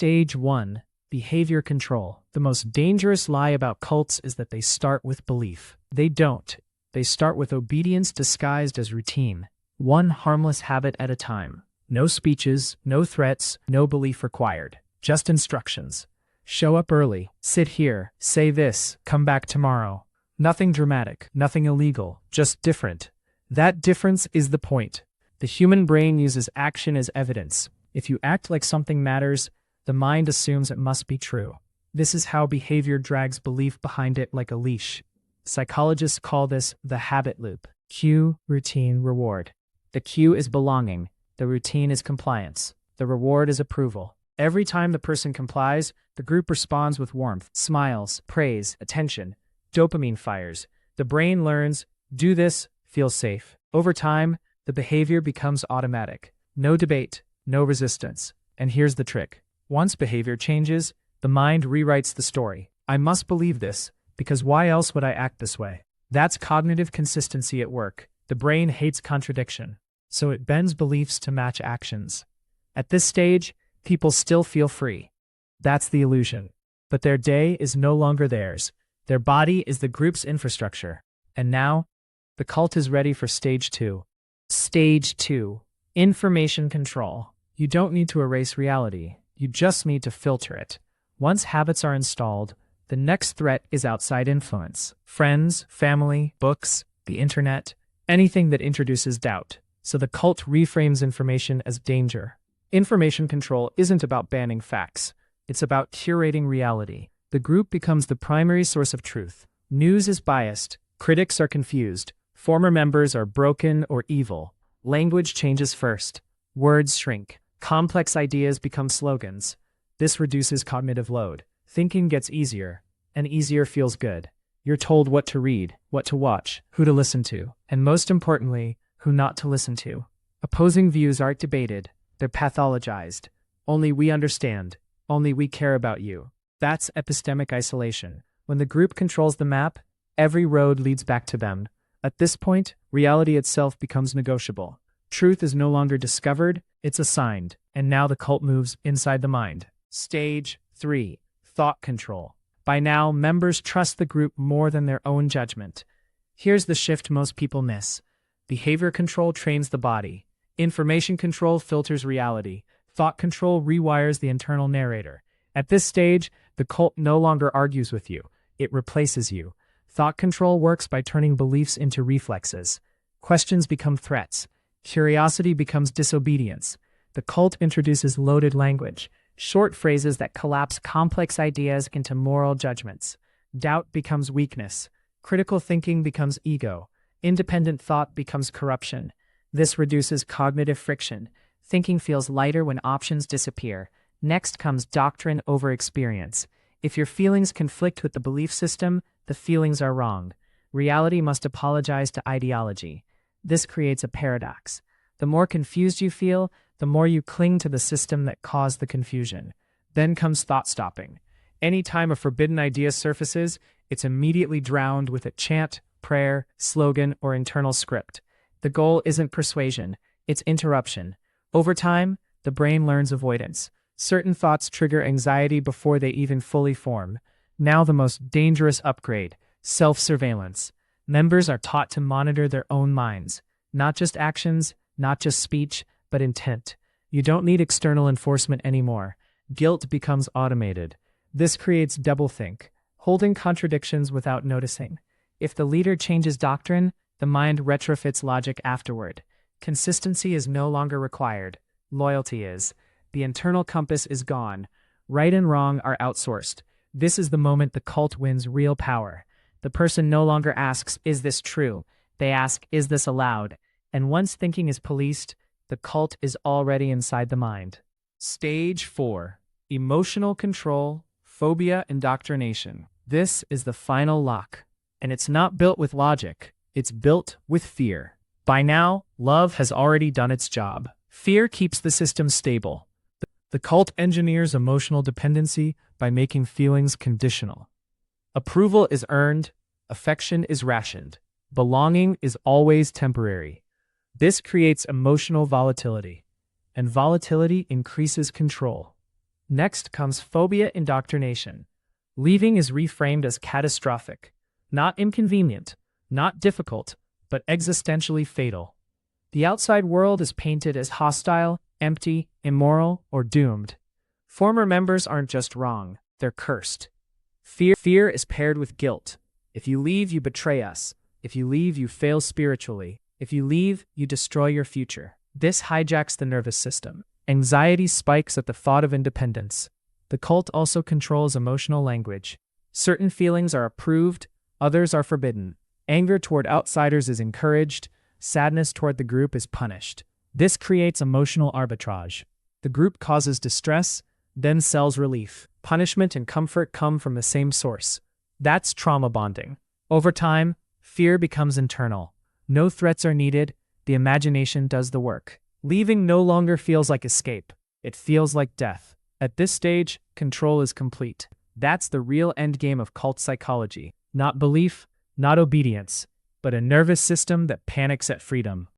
Stage 1. Behavior control. The most dangerous lie about cults is that they start with belief. They don't. They start with obedience disguised as routine. One harmless habit at a time. No speeches, no threats, no belief required. Just instructions. Show up early, sit here, say this, come back tomorrow. Nothing dramatic, nothing illegal, just different. That difference is the point. The human brain uses action as evidence. If you act like something matters, the mind assumes it must be true. This is how behavior drags belief behind it like a leash. Psychologists call this the habit loop. Cue, routine, reward. The cue is belonging. The routine is compliance. The reward is approval. Every time the person complies, the group responds with warmth, smiles, praise, attention. Dopamine fires. The brain learns, do this, feel safe. Over time, the behavior becomes automatic. No debate, no resistance. And here's the trick. Once behavior changes, the mind rewrites the story. I must believe this, because why else would I act this way? That's cognitive consistency at work. The brain hates contradiction, so it bends beliefs to match actions. At this stage, people still feel free. That's the illusion. But their day is no longer theirs. Their body is the group's infrastructure. And now, the cult is ready for Stage 2. Stage 2. Information control. You don't need to erase reality. You just need to filter it. Once habits are installed, the next threat is outside influence. Friends, family, books, the internet, anything that introduces doubt. So the cult reframes information as danger. Information control isn't about banning facts. It's about curating reality. The group becomes the primary source of truth. News is biased. Critics are confused. Former members are broken or evil. Language changes first. Words shrink. Complex ideas become slogans. This reduces cognitive load. Thinking gets easier, and easier feels good. You're told what to read, what to watch, who to listen to, and most importantly, who not to listen to. Opposing views aren't debated. They're pathologized. Only we understand. Only we care about you. That's epistemic isolation. When the group controls the map, every road leads back to them. At this point, reality itself becomes negotiable. Truth is no longer discovered, it's assigned. And now the cult moves inside the mind. Stage 3. Thought control. By now, members trust the group more than their own judgment. Here's the shift most people miss. Behavior control trains the body. Information control filters reality. Thought control rewires the internal narrator. At this stage, the cult no longer argues with you. It replaces you. Thought control works by turning beliefs into reflexes. Questions become threats. Curiosity becomes disobedience. The cult introduces loaded language, short phrases that collapse complex ideas into moral judgments. Doubt becomes weakness. Critical thinking becomes ego. Independent thought becomes corruption. This reduces cognitive friction. Thinking feels lighter when options disappear. Next comes doctrine over experience. If your feelings conflict with the belief system, the feelings are wrong. Reality must apologize to ideology. This creates a paradox. The more confused you feel, the more you cling to the system that caused the confusion. Then comes thought stopping. Anytime a forbidden idea surfaces, it's immediately drowned with a chant, prayer, slogan, or internal script. The goal isn't persuasion, it's interruption. Over time, the brain learns avoidance. Certain thoughts trigger anxiety before they even fully form. Now the most dangerous upgrade, self-surveillance. Members are taught to monitor their own minds. Not just actions, not just speech, but intent. You don't need external enforcement anymore. Guilt becomes automated. This creates doublethink, holding contradictions without noticing. If the leader changes doctrine, the mind retrofits logic afterward. Consistency is no longer required. Loyalty is. The internal compass is gone. Right and wrong are outsourced. This is the moment the cult wins real power. The person no longer asks, is this true? They ask, is this allowed? And once thinking is policed, the cult is already inside the mind. Stage 4. Emotional control, phobia indoctrination. This is the final lock. And it's not built with logic. It's built with fear. By now, love has already done its job. Fear keeps the system stable. The cult engineers emotional dependency by making feelings conditional. Approval is earned, affection is rationed. Belonging is always temporary. This creates emotional volatility, and volatility increases control. Next comes phobia indoctrination. Leaving is reframed as catastrophic, not inconvenient, not difficult, but existentially fatal. The outside world is painted as hostile, empty, immoral, or doomed. Former members aren't just wrong, they're cursed. Fear is paired with guilt. If you leave, you betray us. If you leave, you fail spiritually. If you leave, you destroy your future. This hijacks the nervous system. Anxiety spikes at the thought of independence. The cult also controls emotional language. Certain feelings are approved, others are forbidden. Anger toward outsiders is encouraged, sadness toward the group is punished. This creates emotional arbitrage. The group causes distress, then sells relief. Punishment and comfort come from the same source. That's trauma bonding. Over time, fear becomes internal. No threats are needed, the imagination does the work. Leaving no longer feels like escape, it feels like death. At this stage, control is complete. That's the real endgame of cult psychology. Not belief, not obedience, but a nervous system that panics at freedom.